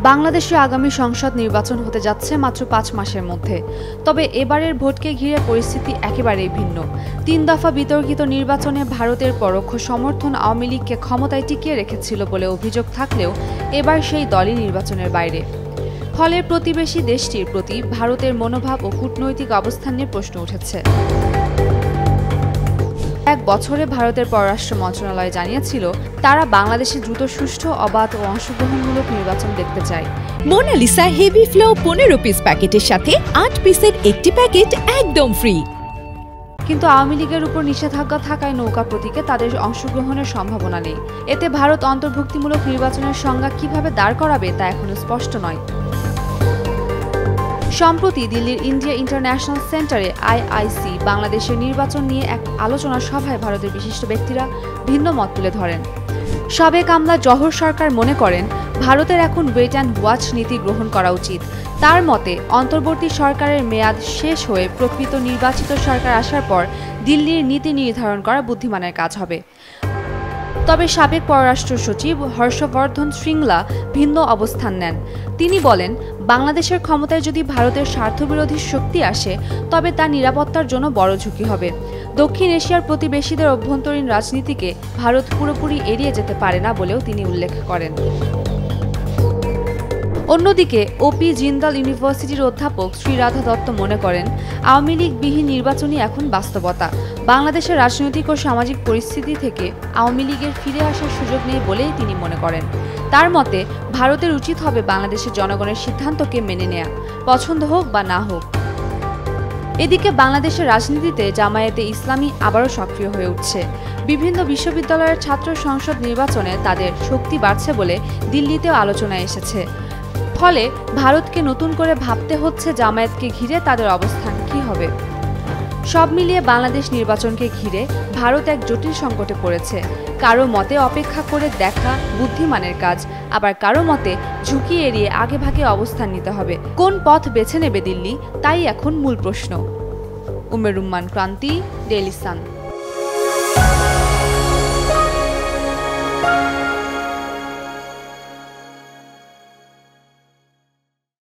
বাংলাদেশে আগামী সংসদ নির্বাচন হতে যাচ্ছে মাত্র ৫ মাসের মধ্যে। তবে এবারের ভোটকে ঘিরে পরিস্থিতি একেবারেই ভিন্ন। ৩ দফা বিতর্কিত নির্বাচনে ভারতের পরোক্ষ সমর্থন আওয়ামী লীগকে ক্ষমতায় টিকিয়ে রেখেছিল বলে অভিযোগ থাকলেও এবার সেই দলই নির্বাচনের বাইরে। ফলে প্রতিবেশী দেশটির প্রতি ভারতের মনোভাব ও কূটনৈতিক অবস্থান নিয়ে প্রশ্ন উঠেছে। এক বছরে ভারতের পররাষ্ট্র মন্ত্রণালয় জানিয়েছিল তারা বাংলাদেশে দ্রুত সুষ্ঠু, অবাধ ও অংশগ্রহণমূলক নির্বাচন দেখতে চায়। মোনালিসা হেভি ফ্লো 15 পিস প্যাকেটের সাথে 8 পিসের একটি প্যাকেট একদম ফ্রি। কিন্তু আওয়ামী লীগের উপর নিষেধাজ্ঞা থাকায় নৌকা প্রতীকে তাদের অংশগ্রহণের সম্ভাবনা নেই। এতে ভারত অন্তর্ভুক্তিমূলক নির্বাচনের সংজ্ঞা কিভাবে দাঁড় করাবে তা এখনো স্পষ্ট নয়। সম্প্রতি দিল্লির ইন্ডিয়া ইন্টারন্যাশনাল সেন্টারে আইআইসি বাংলাদেশের নির্বাচন নিয়ে এক আলোচনা সভায় ভারতের বিশিষ্ট ব্যক্তিরা ভিন্ন মত তুলে ধরেন। সাবেক আমলা জহর সরকার মনে করেন ভারতের এখন ওয়েট অ্যান্ড ওয়াচ নীতি গ্রহণ করা উচিত। তার মতে অন্তর্বর্তী সরকারের মেয়াদ শেষ হয়ে প্রকৃত নির্বাচিত সরকার আসার পর দিল্লির নীতি নির্ধারণ করা বুদ্ধিমানের কাজ হবে। তবে সাবেক পররাষ্ট্র সচিব হর্ষবর্ধন শ্রিংলা ভিন্ন অবস্থান নেন। তিনি বলেন, বাংলাদেশের ক্ষমতায় যদি ভারতের স্বার্থবিরোধী শক্তি আসে তবে তা নিরাপত্তার জন্য বড় ঝুঁকি হবে। দক্ষিণ এশিয়ার প্রতিবেশীদের অভ্যন্তরীণ রাজনীতিকে ভারত পুরোপুরি এড়িয়ে যেতে পারে না বলেও তিনি উল্লেখ করেন। অন্যদিকে ওপি জিন্দাল ইউনিভার্সিটির অধ্যাপক শ্রী রাধা দত্ত মনে করেন আওয়ামী লীগবিহীন নির্বাচনই এখন বাস্তবতা। বাংলাদেশের রাজনৈতিক ও সামাজিক পরিস্থিতি থেকে আওয়ামী লীগের ফিরে আসার সুযোগ নেই বলেই তিনি মনে করেন। তার মতে ভারতের উচিত হবে বাংলাদেশের জনগণের সিদ্ধান্তকে মেনে নেয়া, পছন্দ হোক বা না হোক। এদিকে বাংলাদেশের রাজনীতিতে জামায়াতে ইসলামী আবারও সক্রিয় হয়ে উঠছে। বিভিন্ন বিশ্ববিদ্যালয়ের ছাত্র সংসদ নির্বাচনে তাদের শক্তি বাড়ছে বলে দিল্লিতেও আলোচনায় এসেছে। ফলে ভারতকে নতুন করে ভাবতে হচ্ছে জামায়াতকে ঘিরে তাদের অবস্থান কী হবে। সব মিলিয়ে বাংলাদেশ নির্বাচনকে ঘিরে ভারত এক জটিল সংকটে পড়েছে। কারো মতে অপেক্ষা করে দেখা বুদ্ধিমানের কাজ, আবার কারো মতে ঝুঁকি এড়িয়ে আগেভাগে অবস্থান নিতে হবে। কোন পথ বেছে নেবে দিল্লি, তাই এখন মূল প্রশ্ন। উমের রুম্মান ক্রান্তি, ডেইলি সান।